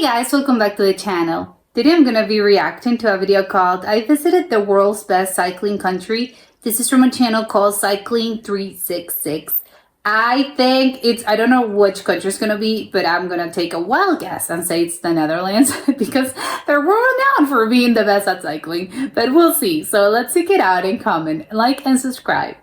guys, welcome back to the channel. Today I'm gonna be reacting to a video called I visited the world's best cycling country. This is from a channel called Cycling 366. I think I don't know which country it's gonna be, but I'm gonna take a wild guess and say it's the Netherlands because they're world renowned for being the best at cycling, but we'll see. So let's check it out and comment, like and subscribe.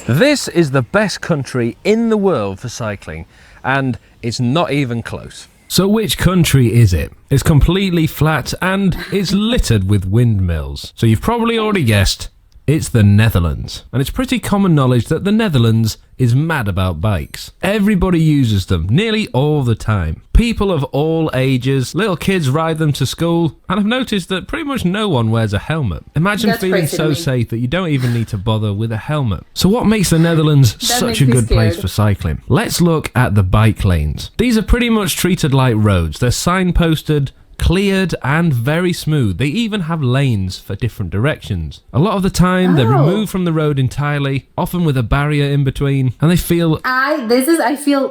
This is the best country in the world for cycling, and it's not even close. So which country is it? It's completely flat and it's littered with windmills. So you've probably already guessed, it's the Netherlands. And it's pretty common knowledge that the Netherlands is mad about bikes. Everybody uses them, nearly all the time. People of all ages, little kids ride them to school, and I've noticed that pretty much no one wears a helmet. Imagine feeling so safe that you don't even need to bother with a helmet. So what makes the Netherlands such a good place for cycling? Let's look at the bike lanes. These are pretty much treated like roads. They're signposted, cleared and very smooth. They even have lanes for different directions. A lot of the time they're removed from the road entirely, often with a barrier in between, and they feel I feel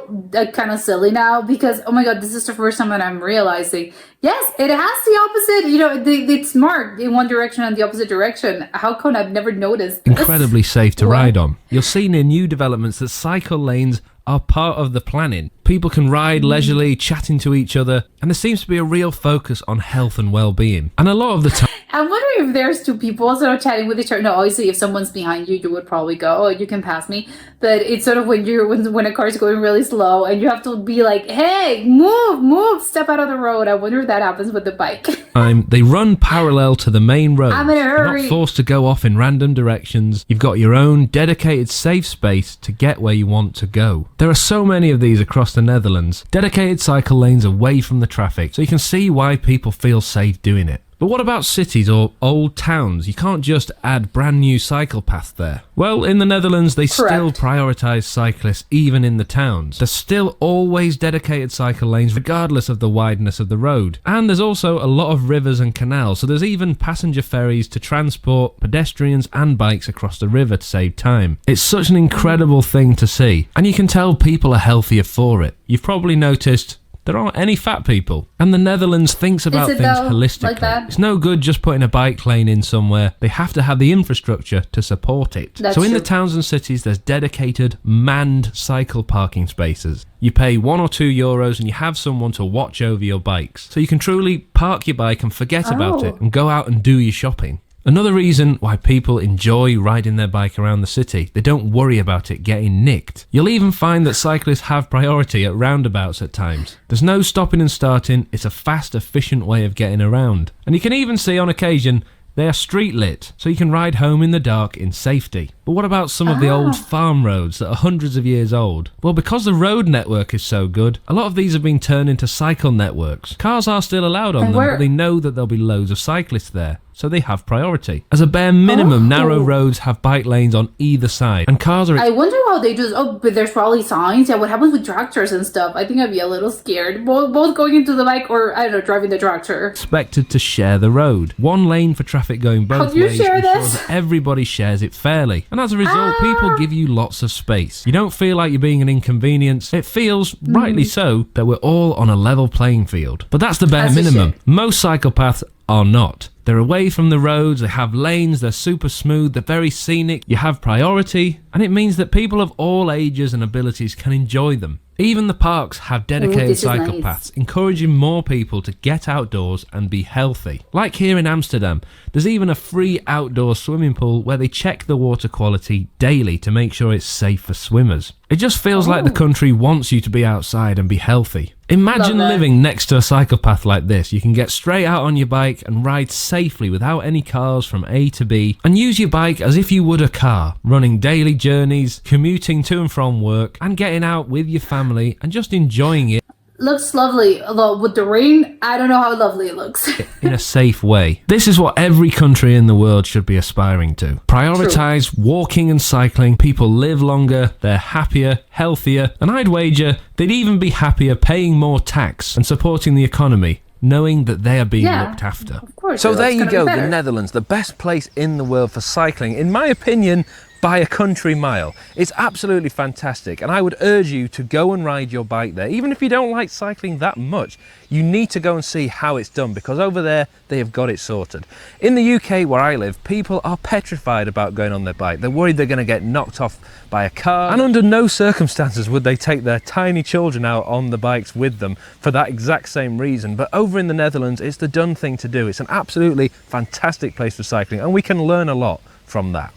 kind of silly now because oh my god, this is the first time that I'm realizing yes, it has the opposite, you know, it's marked in one direction and the opposite direction. How come I've never noticed this? Incredibly safe to ride on. You'll see in new developments that cycle lanes are part of the planning. People can ride leisurely, chatting to each other, and there seems to be a real focus on health and well-being. And a lot of the time, I'm wondering if there's two people sort of chatting with each other. No, obviously, if someone's behind you, you would probably go, oh, you can pass me. But it's sort of when a car is going really slow and you have to be like, hey, move, step out of the road. I wonder if that happens with the bike. They run parallel to the main road. I'm in a hurry. You're not forced to go off in random directions. You've got your own dedicated safe space to get where you want to go. There are so many of these across the Netherlands. Dedicated cycle lanes away from the traffic, so you can see why people feel safe doing it. But what about cities or old towns? You can't just add brand new cycle paths there. Well, in the Netherlands, they still prioritise cyclists even in the towns. There's still always dedicated cycle lanes regardless of the wideness of the road. And there's also a lot of rivers and canals, so there's even passenger ferries to transport pedestrians and bikes across the river to save time. It's such an incredible thing to see, and you can tell people are healthier for it. You've probably noticed there aren't any fat people. And the Netherlands thinks about things holistically. Like it's no good just putting a bike lane in somewhere. They have to have the infrastructure to support it. So in the towns and cities, there's dedicated manned cycle parking spaces. You pay €1 or €2 and you have someone to watch over your bikes. So you can truly park your bike and forget about it and go out and do your shopping. Another reason why people enjoy riding their bike around the city, they don't worry about it getting nicked. You'll even find that cyclists have priority at roundabouts at times. There's no stopping and starting, it's a fast, efficient way of getting around. And you can even see on occasion, they are street lit, so you can ride home in the dark in safety. But what about some of the old farm roads that are hundreds of years old? Well, because the road network is so good, a lot of these have been turned into cycle networks. Cars are still allowed on them, but they know that there'll be loads of cyclists there, so they have priority. As a bare minimum, narrow roads have bike lanes on either side, and cars are... I wonder how they do this. Oh, but there's probably signs. Yeah, what happens with tractors and stuff? I think I'd be a little scared. Both going into the bike or, I don't know, driving the tractor. Expected to share the road. One lane for traffic going both ways ensures that everybody shares it fairly. And as a result, people give you lots of space. You don't feel like you're being an inconvenience. It feels, rightly so, that we're all on a level playing field. But that's the bare minimum. Most cycle paths are not. They're away from the roads, they have lanes, they're super smooth, they're very scenic, you have priority, and it means that people of all ages and abilities can enjoy them. Even the parks have dedicated cycle paths, encouraging more people to get outdoors and be healthy. Like here in Amsterdam, there's even a free outdoor swimming pool where they check the water quality daily to make sure it's safe for swimmers. It just feels like the country wants you to be outside and be healthy. Imagine living next to a cycle path like this. You can get straight out on your bike and ride safely without any cars from A to B, and use your bike as if you would a car, running daily journeys, commuting to and from work, and getting out with your family and just enjoying it. Looks lovely, although with the rain, I don't know how lovely it looks. In a safe way. This is what every country in the world should be aspiring to. Prioritize walking and cycling. People live longer, they're happier, healthier, and I'd wager they'd even be happier paying more tax and supporting the economy, knowing that they are being looked after. Of course. So there you go, the Netherlands, the best place in the world for cycling. In my opinion, by a country mile. It's absolutely fantastic, and I would urge you to go and ride your bike there. Even if you don't like cycling that much, you need to go and see how it's done, because over there they have got it sorted. In the UK where I live, people are petrified about going on their bike. They're worried they're going to get knocked off by a car, and under no circumstances would they take their tiny children out on the bikes with them for that exact same reason. But over in the Netherlands, it's the done thing to do. It's an absolutely fantastic place for cycling, and we can learn a lot from that.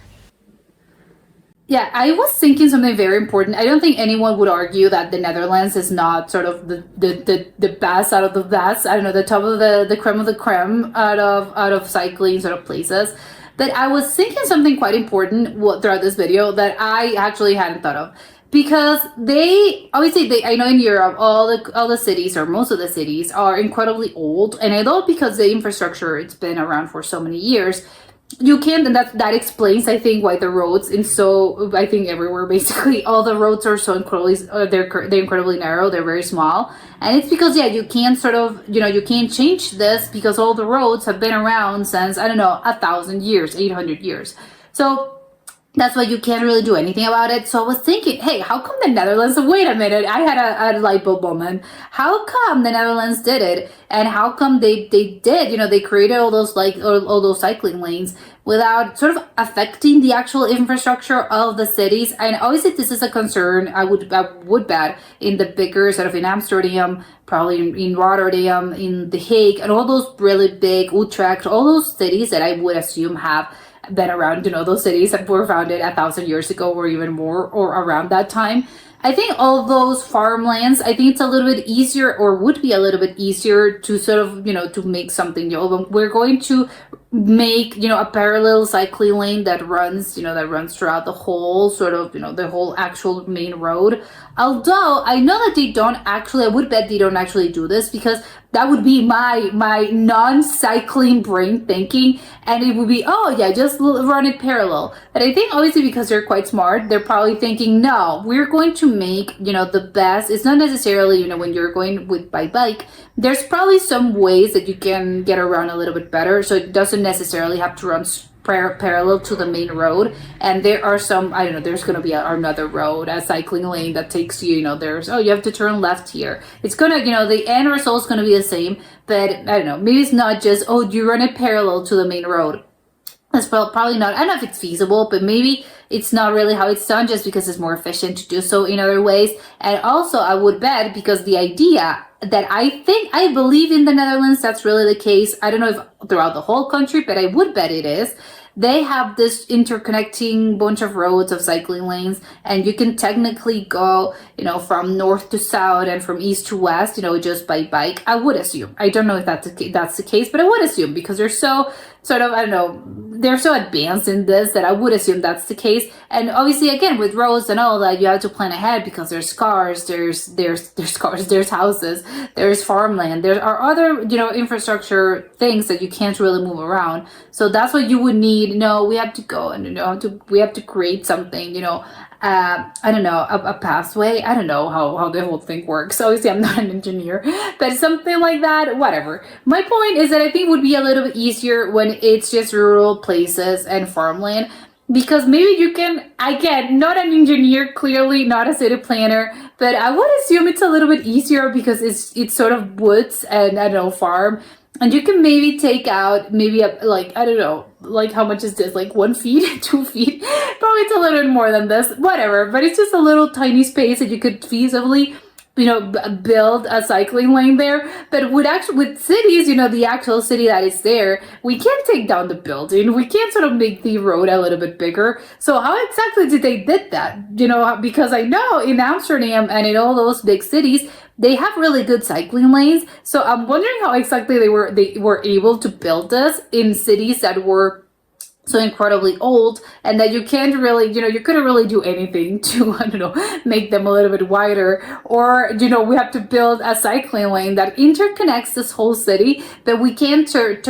Yeah, I was thinking something very important. I don't think anyone would argue that the Netherlands is not sort of the best out of the best. I don't know, the top of the creme of the creme out of cycling sort of places. But I was thinking something quite important throughout this video that I actually hadn't thought of. Because I know in Europe all the cities, or most of the cities, are incredibly old, and I know because the infrastructure, it's been around for so many years, you can't, and that explains, I think, why the roads I think everywhere basically all the roads are so incredibly they're incredibly narrow, they're very small, and it's because you can't sort of you can't change this because all the roads have been around since, I don't know, 1,000 years, 800 years. So that's why you can't really do anything about it. So I was thinking, hey, how come the Netherlands, wait a minute, I had a light bulb moment. How come the Netherlands did it? And how come they did, they created all those cycling lanes without sort of affecting the actual infrastructure of the cities? And obviously this is a concern, I would bet, in the bigger sort of, in Amsterdam, probably in Rotterdam, in The Hague, and all those really big, Utrecht, all those cities that I would assume have been around, those cities that were founded 1,000 years ago or even more, or around that time. I think all those farmlands, I think it's a little bit easier, or would be a little bit easier to sort of, to make something new. We're going to make, a parallel cycling lane that runs throughout the whole sort of, the whole actual main road. Although I know that I would bet they don't actually do this, because that would be my non-cycling brain thinking, and it would be, oh yeah, just run it parallel. But I think obviously because they're quite smart, they're probably thinking, no, we're going to make, the best. It's not necessarily, when you're going by bike, there's probably some ways that you can get around a little bit better, so it doesn't necessarily have to run parallel to the main road. And there are some, I don't know, there's going to be another road, a cycling lane that takes you, you have to turn left here. It's going to, the end result is going to be the same, but I don't know, maybe it's not just, oh, you run it parallel to the main road. That's probably not, I don't know if it's feasible, but maybe it's not really how it's done, just because it's more efficient to do so in other ways. And also I would bet, because the idea that I believe in the Netherlands, that's really the case. I don't know if throughout the whole country, but I would bet it is. They have this interconnecting bunch of roads, of cycling lanes, and you can technically go, from north to south and from east to west, just by bike. I would assume. I don't know if that's the case, but I would assume, because they're so sort of, I don't know, they're so advanced in this that I would assume that's the case. And obviously, again, with roads and all that, you have to plan ahead, because there's cars, there's cars, there's houses, there's farmland, there are other, infrastructure things that you can't really move around. So that's what you would need. No, we have to go and we have to create something, I don't know, a pathway. I don't know how the whole thing works. Obviously, I'm not an engineer, but something like that, whatever. My point is that I think it would be a little bit easier when it's just rural places and farmland, because maybe you can, again, not an engineer, clearly not a city planner, but I would assume it's a little bit easier because it's sort of woods and, I don't know, farm. And you can maybe take out maybe I don't know, how much is this? 1 feet, 2 feet? Probably it's a little bit more than this, whatever. But it's just a little tiny space that you could feasibly, build a cycling lane there. But with cities, the actual city that is there, we can't take down the building. We can't sort of make the road a little bit bigger. So how exactly did they did that? Because I know in Amsterdam and in all those big cities, they have really good cycling lanes. So I'm wondering how exactly they were able to build this in cities that were so incredibly old, and that you can't really, you couldn't really do anything to, I don't know, make them a little bit wider, or, we have to build a cycling lane that interconnects this whole city, but we can't tear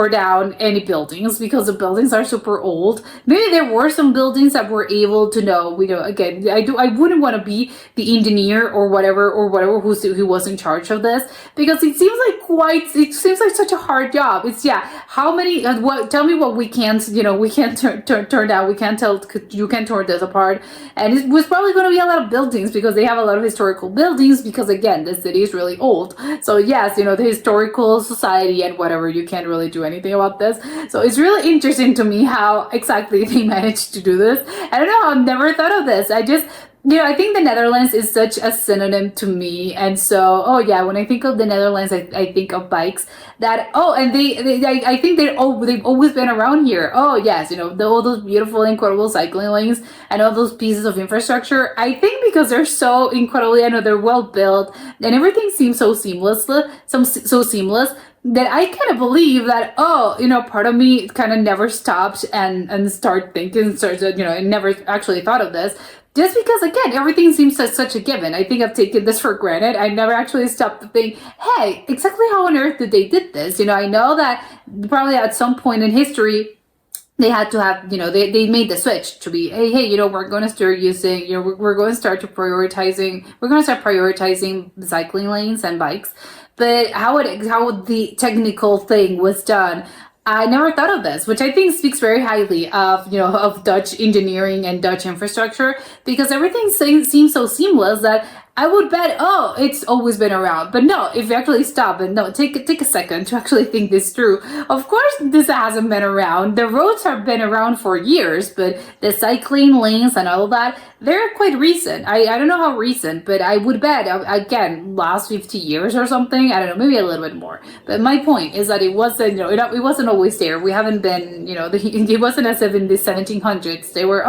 down any buildings because the buildings are super old. Maybe there were some buildings that were able to again, I wouldn't want to be the engineer or whatever who was in charge of this, because it seems like such a hard job. It's, how many, tell me what we can't, we can't turn down, we can't tell, you can't turn this apart. And it was probably going to be a lot of buildings because they have a lot of historical buildings because, again, the city is really old. So yes, the historical society and whatever, you can't really do anything about this. So it's really interesting to me how exactly they managed to do this. I don't know, I've never thought of this. I think the Netherlands is such a synonym to me. And so, oh yeah, when I think of the Netherlands, I think of bikes that, and I think they've always been around here. Oh yes, all those beautiful, incredible cycling lanes and all those pieces of infrastructure. I think because they're so incredibly, they're well built and everything seems so seamless, that I kind of believe that, part of me kind of never stopped and start thinking, and never actually thought of this. Just because, again, everything seems such a given. I think I've taken this for granted. I never actually stopped to think, hey, exactly how on earth did they did this? I know that probably at some point in history, they had to have, they made the switch to be, hey, we're going to start using, we're going to start prioritizing cycling lanes and bikes. But how the technical thing was done, I never thought of this, which I think speaks very highly of Dutch engineering and Dutch infrastructure, because everything seems so seamless that I would bet, it's always been around. But no, if you actually stop and take a second to actually think this through, of course this hasn't been around. The roads have been around for years, but the cycling lanes and all that, they're quite recent. I don't know how recent, but I would bet, again, last 50 years or something. I don't know, maybe a little bit more. But my point is that it wasn't, it wasn't always there. We haven't been, it wasn't as if in the 1700s they were,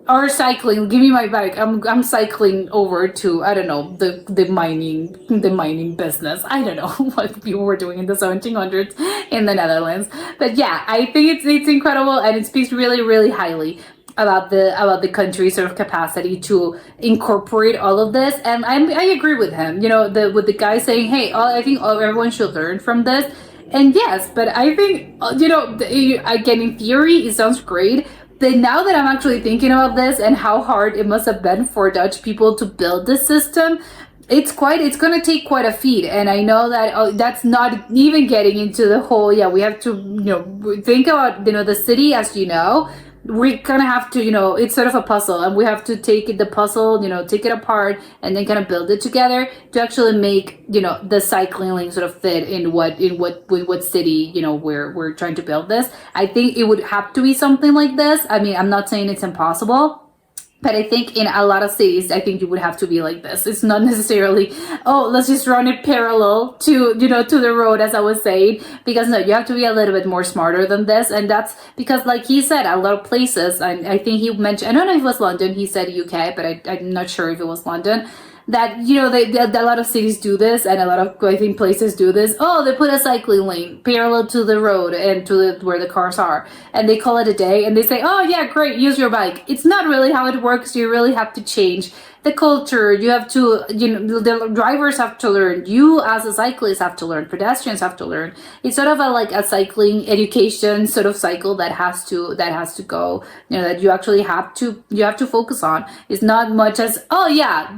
or cycling, give me my bike, I'm cycling over to, I don't know, the mining business. I don't know what people were doing in the 1700s in the Netherlands. But yeah, I think it's incredible, and it speaks really, really highly about the country's sort of capacity to incorporate all of this. And I agree with him, with the guy saying, hey, I think everyone should learn from this. And yes, but I think, again, in theory, it sounds great. But now that I'm actually thinking about this and how hard it must have been for Dutch people to build this system, it's going to take quite a feat. And I know that that's not even getting into the whole, we have to, think about, the city, as we're gonna have to, it's sort of a puzzle, and we have to take it apart and then kind of build it together to actually make, the cycling lane sort of fit in what city, we're trying to build this. I think it would have to be something like this. I mean, I'm not saying it's impossible, but I think in a lot of cities, I think you would have to be like this. It's not necessarily, let's just run it parallel to, to the road, as I was saying, because no, you have to be a little bit more smarter than this. And that's because, like he said, a lot of places, I think he mentioned, I don't know if it was London, he said UK, but I'm not sure if it was London, that, a lot of cities do this, and a lot of, I think, places do this. They put a cycling lane parallel to the road and to where the cars are, and they call it a day, and they say, yeah, great, use your bike. It's not really how it works. You really have to change the culture. You have to, the drivers have to learn. You as a cyclist have to learn. Pedestrians have to learn. It's sort of a cycling education sort of cycle that has to go, that you actually have to focus on. It's not much as,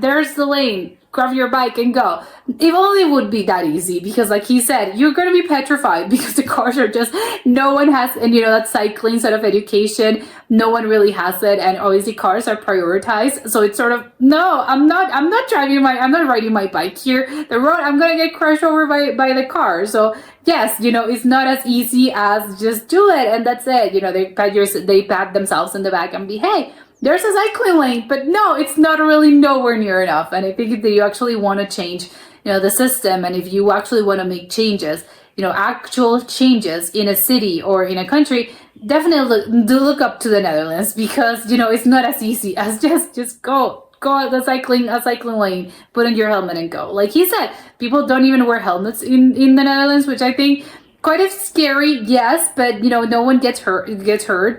there's the lane, grab your bike and go. If only it would be that easy, because like he said, you're going to be petrified because the cars are just, no one has, and that cycling sort of education, no one really has it, and obviously cars are prioritized. So it's sort of, no, I'm not riding my bike here. The road, I'm going to get crushed over by the car. So yes, it's not as easy as just do it and that's it. They pat themselves in the back and be, hey, there's a cycling lane, but no, it's not really nowhere near enough. And I think that you actually want to change, the system, and if you actually want to make changes, actual changes in a city or in a country, definitely look up to the Netherlands, because, it's not as easy as just go at the cycling lane, put on your helmet and go. Like he said, people don't even wear helmets in the Netherlands, which I think quite a scary, yes, but no one gets hurt,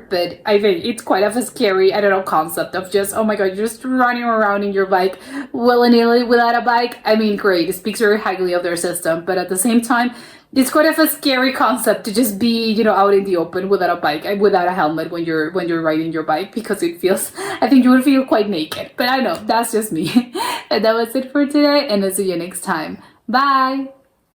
but I think it's quite of a scary, concept of just, oh my god, you're just running around in your bike willy-nilly without a bike. I mean, great, it speaks very highly of their system, but at the same time, it's quite of a scary concept to just be, out in the open without a bike, without a helmet when you're riding your bike, because I think you would feel quite naked. But I know, that's just me. And that was it for today, and I'll see you next time. Bye!